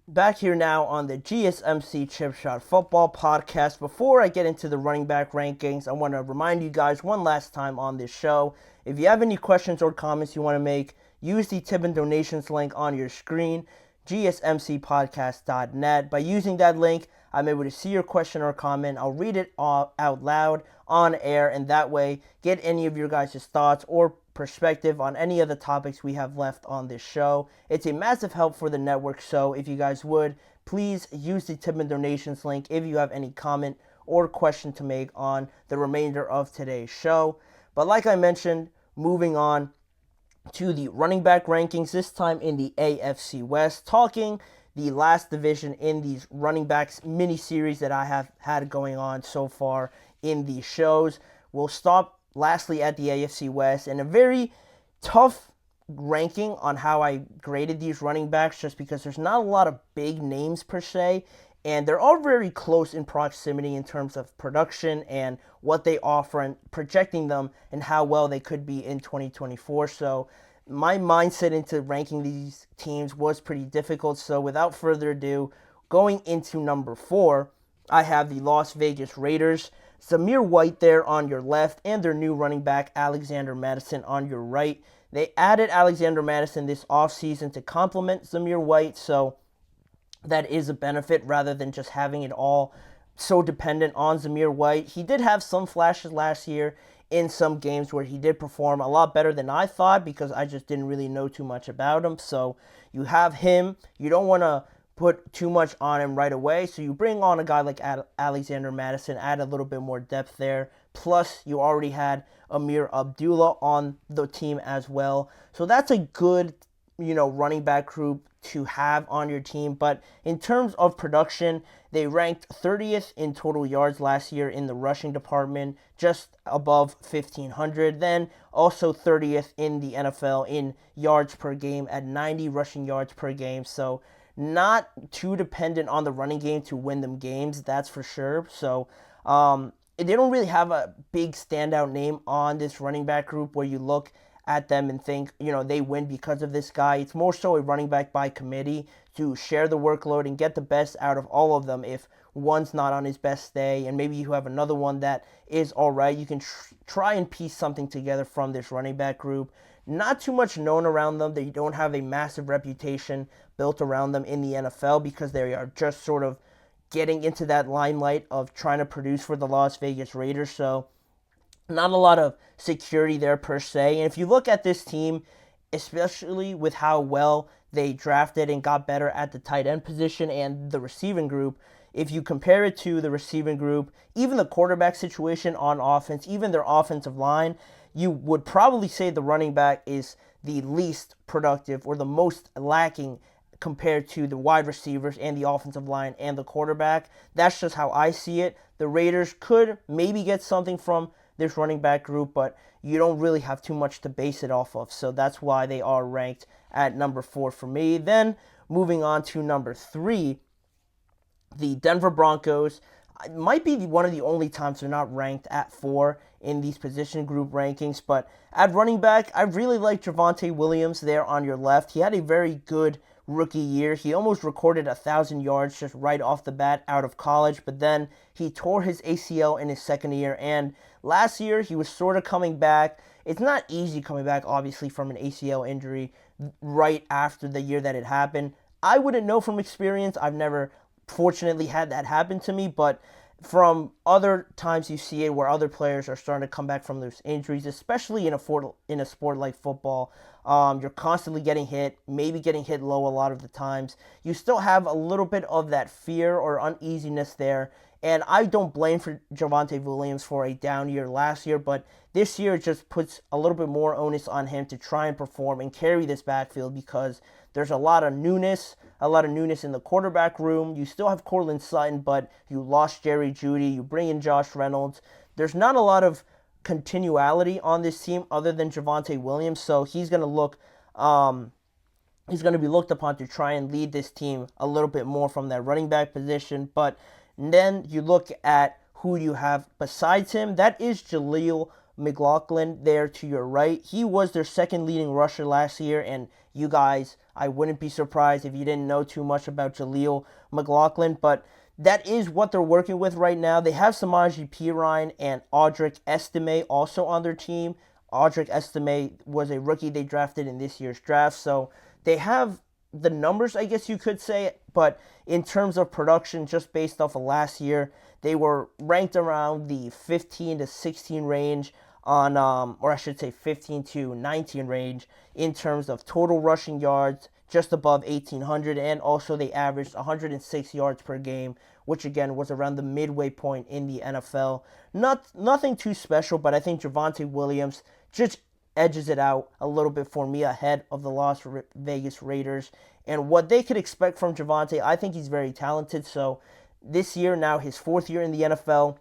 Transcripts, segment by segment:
Back here now on the GSMC Chip Shot Football Podcast. Before I get into the running back rankings, I want to remind you guys one last time on this show. If you have any questions or comments you want to make, use the tip and donations link on your screen, gsmcpodcast.net. By using that link, I'm able to see your question or comment. I'll read it out loud on air, and that way get any of your guys' thoughts or perspective on any of the topics we have left on this show. It's a massive help for the network, so if you guys would, please use the tip and donations link if you have any comment or question to make on the remainder of today's show. But like I mentioned, moving on to the running back rankings, this time in the AFC West, talking the last division in these running backs mini series that I have had going on so far in these shows. We'll stop lastly at the AFC West, and a very tough ranking on how I graded these running backs, just because there's not a lot of big names per se, and they're all very close in proximity in terms of production and what they offer and projecting them and how well they could be in 2024. So my mindset into ranking these teams was pretty difficult. So without further ado, going into number 4, I have the Las Vegas Raiders. Zamir White there on your left, and their new running back, Alexander Mattison, on your right. They added Alexander Mattison this offseason to complement Zamir White, so that is a benefit rather than just having it all so dependent on Zamir White. He did have some flashes last year in some games where he did perform a lot better than I thought, because I just didn't really know too much about him. So you have him. You don't want to put too much on him right away, so you bring on a guy like Alexander Mattison, add a little bit more depth there. Plus, you already had Amir Abdullah on the team as well. So that's a good, running back group to have on your team. But in terms of production, they ranked 30th in total yards last year in the rushing department, just above 1,500. Then also 30th in the NFL in yards per game at 90 rushing yards per game. So not too dependent on the running game to win them games, that's for sure. So they don't really have a big standout name on this running back group where you look at them and think, they win because of this guy. It's more so a running back by committee to share the workload and get the best out of all of them. If one's not on his best day and maybe you have another one that is all right, you can try and piece something together from this running back group. Not too much known around them. They don't have a massive reputation built around them in the NFL because they are just sort of getting into that limelight of trying to produce for the Las Vegas Raiders. So not a lot of security there per se. And if you look at this team, especially with how well they drafted and got better at the tight end position and the receiving group, if you compare it to the receiving group, even the quarterback situation on offense, even their offensive line, you would probably say the running back is the least productive or the most lacking compared to the wide receivers and the offensive line and the quarterback. That's just how I see it. The Raiders could maybe get something from this running back group, but you don't really have too much to base it off of. So that's why they are ranked at number 4 for me. Then moving on to number 3, the Denver Broncos. It might be one of the only times they're not ranked at 4 in these position group rankings. But at running back, I really like Javonte Williams there on your left. He had a very good rookie year. He almost recorded 1,000 yards just right off the bat out of college, but then he tore his ACL in his second year, and last year he was sort of coming back. It's not easy coming back, obviously, from an ACL injury right after the year that it happened. I wouldn't know from experience. I've never, fortunately, had that happen to me, but from other times you see it where other players are starting to come back from those injuries, especially in a sport like football. You're constantly getting hit, maybe getting hit low a lot of the times. You still have a little bit of that fear or uneasiness there. And I don't blame for Javonte Williams for a down year last year, but this year just puts a little bit more onus on him to try and perform and carry this backfield, because there's a lot of newness in the quarterback room. You still have Courtland Sutton, but you lost Jerry Jeudy. You bring in Josh Reynolds. There's not a lot of continuality on this team other than Javonte Williams, so he's going to be looked upon to try and lead this team a little bit more from that running back position. But then you look at who you have besides him. That is Jaleel McLaughlin there to your right. He was their second leading rusher last year, and you guys I wouldn't be surprised if you didn't know too much about Jaleel McLaughlin, but that is what they're working with right now. They have Samaje Perine and Audric Estime also on their team. Audric Estime was a rookie they drafted in this year's draft, so they have the numbers, I guess you could say, but in terms of production, just based off of last year, they were ranked around the 15 to 16 range on, or I should say 15 to 19 range in terms of total rushing yards, just above 1,800, and also they averaged 106 yards per game, which again was around the midway point in the NFL. Nothing too special, but I think Javonte Williams just edges it out a little bit for me ahead of the Las Vegas Raiders. And what they could expect from Javonte, I think he's very talented. So this year, now his fourth year in the NFL,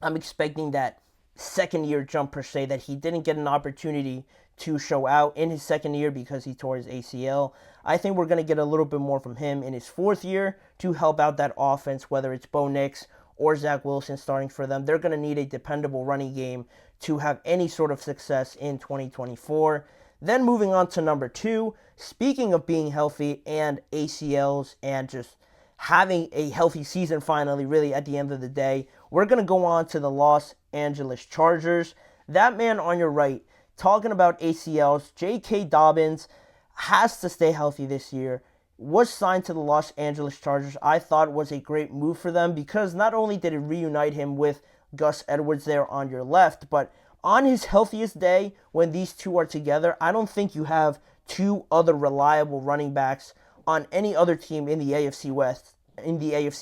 I'm expecting that second year jump per se, that he didn't get an opportunity to show out in his second year because he tore his ACL. I think we're going to get a little bit more from him in his fourth year to help out that offense, whether it's Bo Nix or Zach Wilson starting for them. They're going to need a dependable running game to have any sort of success in 2024. Then moving on to number 2, speaking of being healthy and ACLs and just having a healthy season finally, really at the end of the day, we're going to go on to the Los Angeles Chargers. That man on your right, talking about ACLs, J.K. Dobbins has to stay healthy this year. Was signed to the Los Angeles Chargers. I thought was a great move for them because not only did it reunite him with Gus Edwards there on your left, but on his healthiest day, when these two are together, I don't think you have two other reliable running backs on any other team in the AFC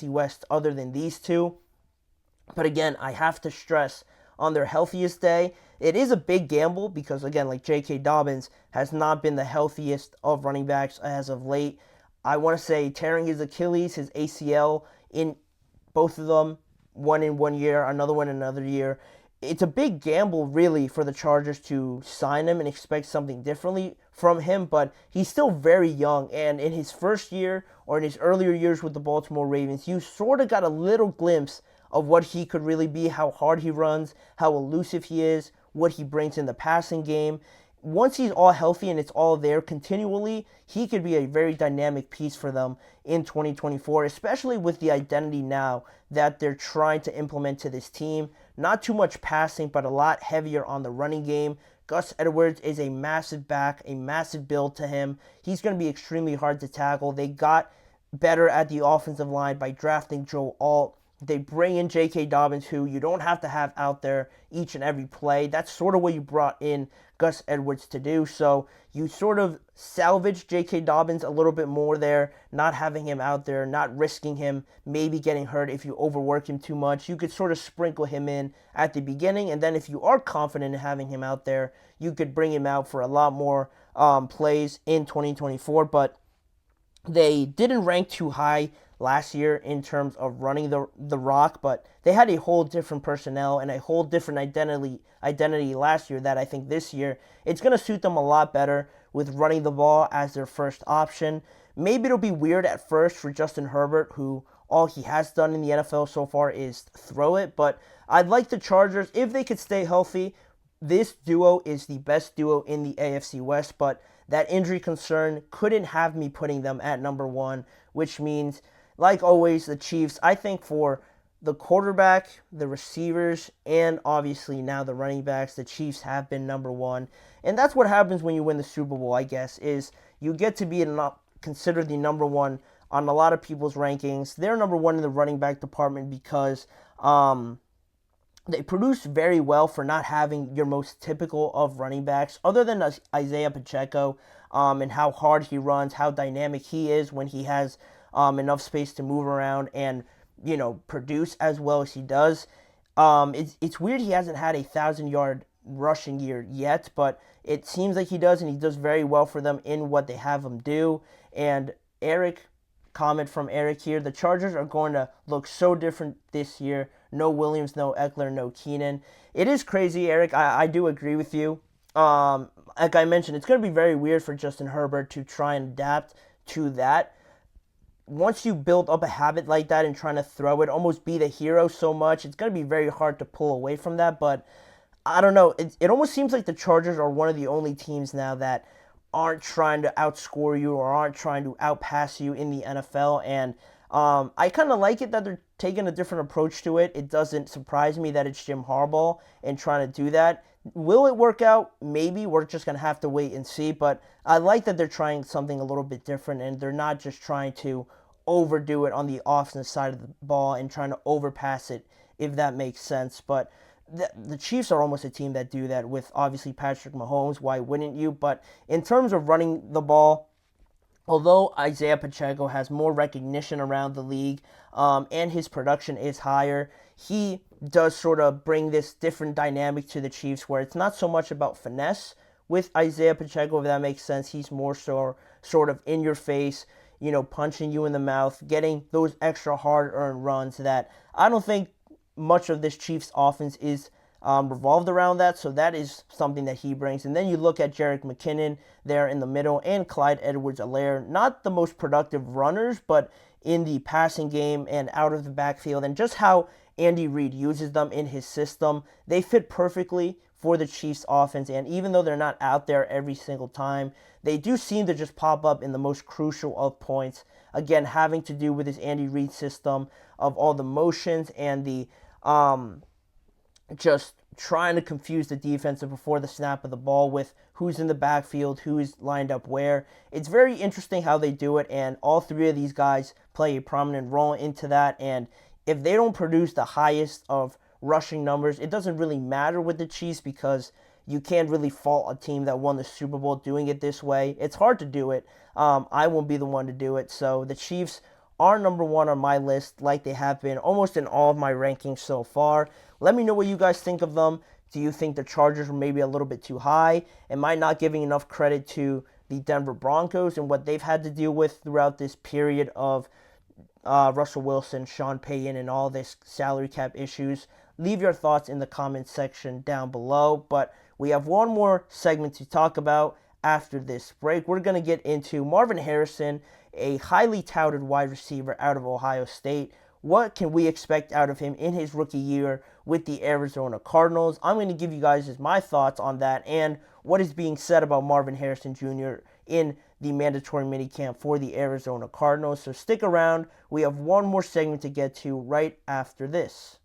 West other than these two. But again, I have to stress, on their healthiest day, it is a big gamble because, again, like J.K. Dobbins has not been the healthiest of running backs as of late. I want to say tearing his Achilles, his ACL in both of them, one in 1 year, another one in another year. It's a big gamble, really, for the Chargers to sign him and expect something differently from him, but he's still very young, and in his first year or in his earlier years with the Baltimore Ravens, you sort of got a little glimpse of what he could really be, how hard he runs, how elusive he is, what he brings in the passing game. Once he's all healthy and it's all there continually, he could be a very dynamic piece for them in 2024, especially with the identity now that they're trying to implement to this team. Not too much passing, but a lot heavier on the running game. Gus Edwards is a massive back, a massive build to him. He's going to be extremely hard to tackle. They got better at the offensive line by drafting Joe Alt. They bring in J.K. Dobbins, who you don't have to have out there each and every play. That's sort of what you brought in Gus Edwards to do. So you sort of salvage J.K. Dobbins a little bit more there, not having him out there, not risking him maybe getting hurt if you overwork him too much. You could sort of sprinkle him in at the beginning, and then if you are confident in having him out there, you could bring him out for a lot more plays in 2024. But they didn't rank too high last year in terms of running the rock, but they had a whole different personnel and a whole different identity last year that I think this year it's going to suit them a lot better with running the ball as their first option. Maybe it'll be weird at first for Justin Herbert, who all he has done in the NFL so far is throw it, but I'd like the Chargers, if they could stay healthy. This duo is the best duo in the AFC West, but that injury concern couldn't have me putting them at number 1, which means, like always, the Chiefs, I think for the quarterback, the receivers, and obviously now the running backs, the Chiefs have been number 1. And that's what happens when you win the Super Bowl, I guess, is you get to be considered the number 1 on a lot of people's rankings. They're number 1 in the running back department because they produce very well for not having your most typical of running backs, other than Isaiah Pacheco, and how hard he runs, how dynamic he is when he has enough space to move around and, produce as well as he does. It's weird he hasn't had a 1,000-yard rushing year yet, but it seems like he does, and he does very well for them in what they have him do. And comment from Eric here, the Chargers are going to look so different this year. No Williams, no Eckler, no Keenan. It is crazy, Eric. I do agree with you. Like I mentioned, it's going to be very weird for Justin Herbert to try and adapt to that. Once you build up a habit like that and trying to throw it, almost be the hero so much, it's going to be very hard to pull away from that. But I don't know. It almost seems like the Chargers are one of the only teams now that aren't trying to outscore you or aren't trying to outpass you in the NFL. And I kind of like it that they're taking a different approach to it. It doesn't surprise me that it's Jim Harbaugh and trying to do that. Will it work out? Maybe. We're just going to have to wait and see. But I like that they're trying something a little bit different and they're not just trying to overdo it on the offensive side of the ball and trying to overpass it, if that makes sense. But the Chiefs are almost a team that do that with obviously Patrick Mahomes. Why wouldn't you? But in terms of running the ball, although Isaiah Pacheco has more recognition around the league and his production is higher, he does sort of bring this different dynamic to the Chiefs where it's not so much about finesse with Isaiah Pacheco, if that makes sense. He's more so sort of in your face, punching you in the mouth, getting those extra hard-earned runs that I don't think much of this Chiefs offense is revolved around that, so that is something that he brings. And then you look at Jerick McKinnon there in the middle and Clyde Edwards-Helaire, not the most productive runners, but in the passing game and out of the backfield, and just how Andy Reid uses them in his system, they fit perfectly for the Chiefs offense. And even though they're not out there every single time, they do seem to just pop up in the most crucial of points, again having to do with his Andy Reid system of all the motions and the just trying to confuse the defense before the snap of the ball with who's in the backfield, who's lined up where. It's very interesting how they do it, and all three of these guys play a prominent role into that. And if they don't produce the highest of rushing numbers, it doesn't really matter with the Chiefs because you can't really fault a team that won the Super Bowl doing it this way. It's hard to do it. I won't be the one to do it. So the Chiefs are number one on my list, like they have been almost in all of my rankings so far. Let me know what you guys think of them. Do you think the Chargers were maybe a little bit too high? Am I not giving enough credit to the Denver Broncos and what they've had to deal with throughout this period of Russell Wilson, Sean Payton, and all this salary cap issues? Leave your thoughts in the comments section down below. But we have one more segment to talk about after this break. We're going to get into Marvin Harrison, a highly touted wide receiver out of Ohio State. What can we expect out of him in his rookie year with the Arizona Cardinals? I'm going to give you guys my thoughts on that and what is being said about Marvin Harrison Jr. in the mandatory minicamp for the Arizona Cardinals. So stick around. We have one more segment to get to right after this.